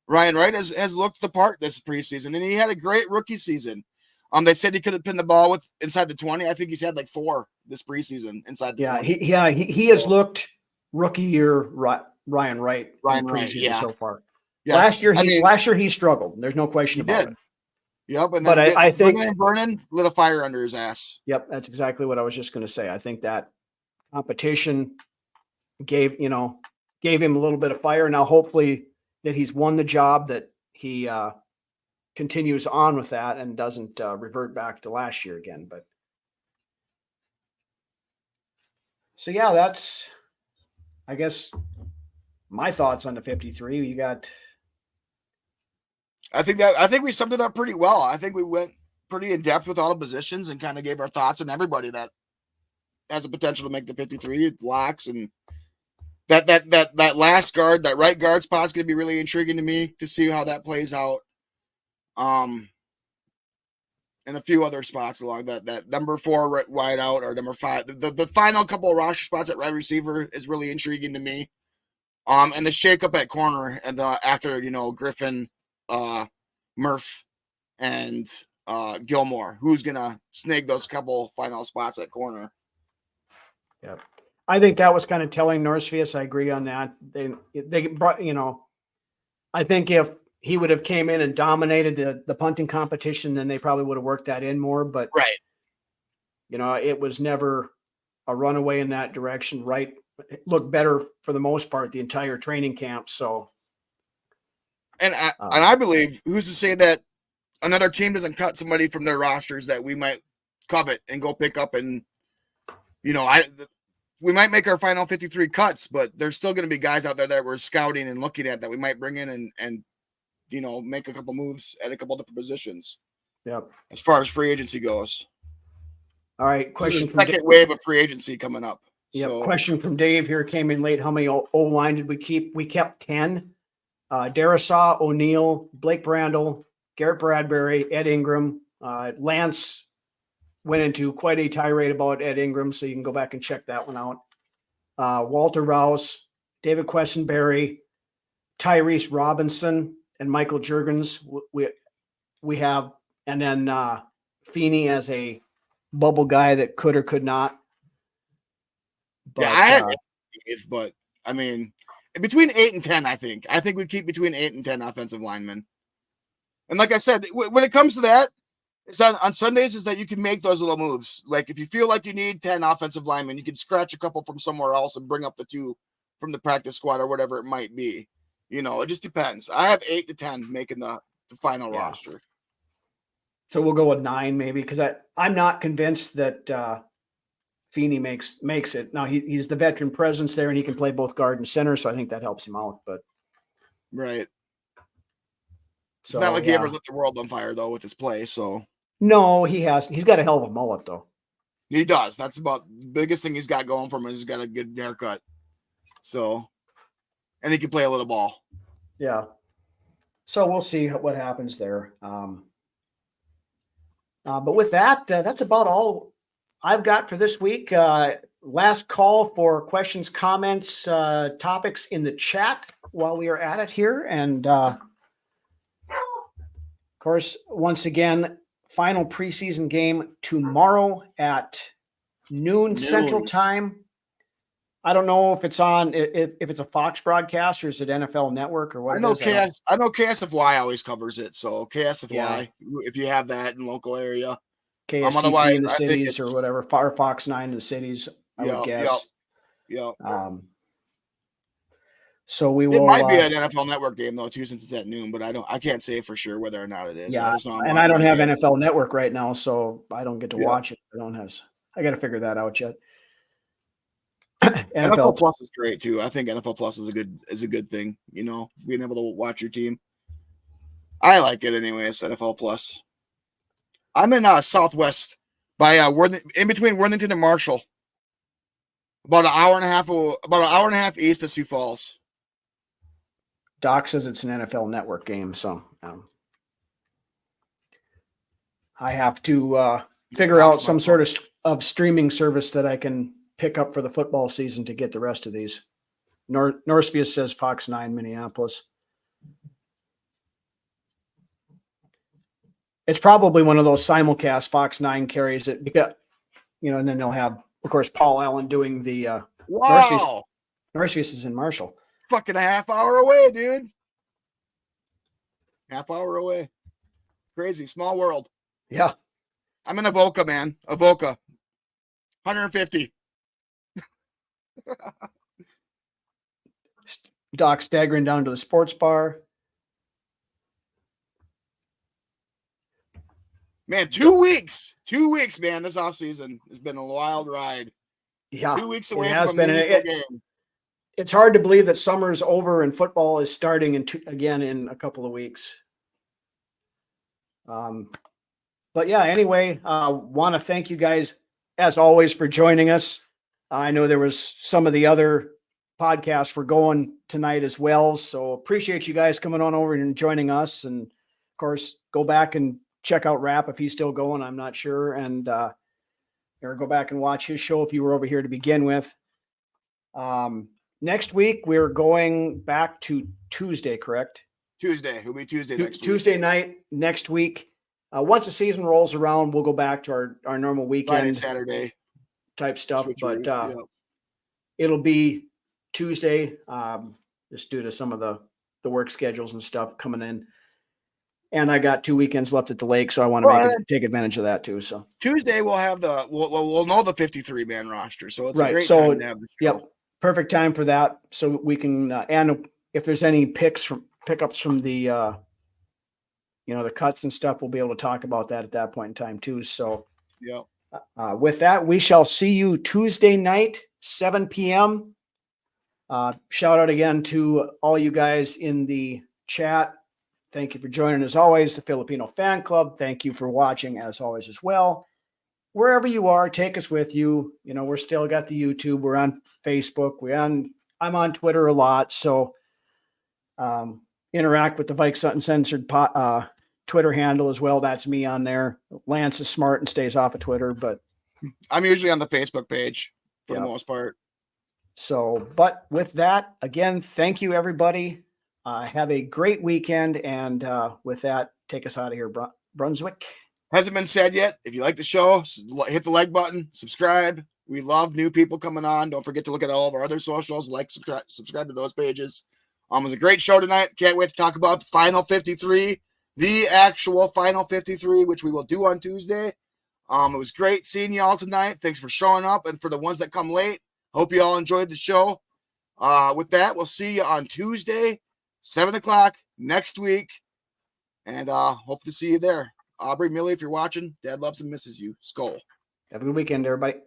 Ryan Wright has looked the part this preseason, and he had a great rookie season. They said he could have pinned the ball inside the 20. I think he's had like 4 this preseason inside the 20. He has looked rookie year Ryan Wright so far. Yes. Last year he struggled. There's no question about it. Yep, and but I think Vernon lit a fire under his ass. Yep, that's exactly what I was just going to say. I think that competition gave him a little bit of fire. Now, hopefully, that he's won the job, that he continues on with that and doesn't revert back to last year again. But so yeah, that's I guess my thoughts on the 53. You got. I think we summed it up pretty well. I think we went pretty in depth with all the positions and kind of gave our thoughts on everybody that has the potential to make the 53 locks, and that last guard, that right guard spot is going to be really intriguing to me to see how that plays out. and a few other spots along that number 4 wide out or number 5. The final couple of roster spots at wide receiver is really intriguing to me. And the shakeup at corner and after Griffin, Murph, and Gilmore, who's gonna snag those couple final spots at corner? Yeah, I think that was kind of telling Norsefius. I agree on that. They brought, I think if he would have came in and dominated the punting competition, then they probably would have worked that in more. But right, it was never a runaway in that direction. Right, it looked better for the most part the entire training camp. So, and I believe, who's to say that another team doesn't cut somebody from their rosters that we might covet and go pick up, and we might make our final 53 cuts, but there's still going to be guys out there that we're scouting and looking at that we might bring in and make a couple moves at a couple different positions. Yep. As far as free agency goes. All right. Question from second wave of free agency coming up. Yep. So, question from Dave here came in late. How many O-line did we keep? We kept 10. Darisaw, O'Neill, Blake Brandel, Garrett Bradbury, Ed Ingram. Lance went into quite a tirade about Ed Ingram, so you can go back and check that one out. Walter Rouse, David Quessenberry, Tyrese Robinson, and Michael Juergens. We have, and then Feeney as a bubble guy that could or could not. But, yeah, I had but I mean, between 8 and 10, I think we keep between 8 and 10 offensive linemen. And like I said, when it comes to that, it's on Sundays is that you can make those little moves. Like if you feel like you need 10 offensive linemen, you can scratch a couple from somewhere else and bring up the 2 from the practice squad or whatever it might be. It just depends. I have 8 to 10 making the final roster. So we'll go with 9 maybe, because I'm not convinced that Feeney makes it. Now he's the veteran presence there, and he can play both guard and center, so I think that helps him out. But right, it's not like he ever lit the world on fire though with his play. So no, he's got a hell of a mullet though. He does. That's about the biggest thing he's got going for him. Is he's got a good haircut. So, and he can play a little ball. Yeah. So we'll see what happens there. But with that, that's about all I've got for this week. Last call for questions, comments, topics in the chat while we are at it here. And of course, once again, final preseason game tomorrow at noon Central Time. I don't know if it's on if it's a Fox broadcast or is it NFL Network or what. I know KSFY always covers it. So KSFY, if you have that in local area. KSTP in the cities or whatever, Fox 9 in the cities, I would guess. Yeah. So we will. It might be an NFL Network game though too, since it's at noon. But I can't say for sure whether or not it is. Yeah, I don't have NFL Network right now, so I don't get to watch it. I got to figure that out yet. NFL Plus is great too. I think NFL Plus is a good thing. Being able to watch your team. I like it anyways. NFL Plus. I'm in Southwest by in between Worthington and Marshall. About an hour and a half east of Sioux Falls. Doc says it's an NFL Network game, so I have to figure out some sort of streaming service that I can pick up for the football season to get the rest of these. Norsefius says Fox 9 Minneapolis. It's probably one of those simulcast. Fox 9 carries it because, and then they'll have, of course, Paul Allen doing the. Wow. Norsefius is in Marshall. Fucking a half hour away, dude. Half hour away. Crazy. Small world. Yeah. I'm in Avoca, man. Avoca. 150. Doc staggering down to the sports bar. Man, 2 weeks. 2 weeks, man. This offseason has been a wild ride. Yeah. 2 weeks away from a game. It's hard to believe that summer's over and football is starting again in a couple of weeks. But yeah, anyway, want to thank you guys as always for joining us. I know there was some of the other podcasts were going tonight as well. So appreciate you guys coming on over and joining us. And of course, go back and check out Rap if he's still going. I'm not sure. And or go back and watch his show if you were over here to begin with. Next week, we're going back to Tuesday, correct? Tuesday. It'll be Tuesday next week. Tuesday night next week. Once the season rolls around, we'll go back to our normal weekend. Friday, Saturday. Type stuff. But it'll be Tuesday, just due to some of the work schedules and stuff coming in. And I got 2 weekends left at the lake, so I want to take advantage of that too. So Tuesday we'll have we'll know the 53-man roster, so it's a great time to have the show. Yep, perfect time for that. So we can and if there's any pickups from the the cuts and stuff, we'll be able to talk about that at that point in time too. So with that, we shall see you Tuesday night, 7 p.m. Shout out again to all you guys in the chat. Thank you for joining as always, the Filipino Fan Club. Thank you for watching as always as well. Wherever you are, take us with you. We're still got the YouTube. We're on Facebook. I'm on Twitter a lot. So interact with the Vikes Uncensored Twitter handle as well. That's me on there. Lance is smart and stays off of Twitter, but I'm usually on the Facebook page for the most part. So, but with that, again, thank you everybody. Have a great weekend. And with that, take us out of here, Brunswick. Hasn't been said yet. If you like the show, hit the like button, subscribe. We love new people coming on. Don't forget to look at all of our other socials. Subscribe to those pages. It was a great show tonight. Can't wait to talk about the final 53, the actual final 53, which we will do on Tuesday. It was great seeing you all tonight. Thanks for showing up. And for the ones that come late, hope you all enjoyed the show. With that, we'll see you on Tuesday, 7 o'clock next week. And hope to see you there. Aubrey, Millie, if you're watching, Dad loves and misses you. Skull. Have a good weekend, everybody.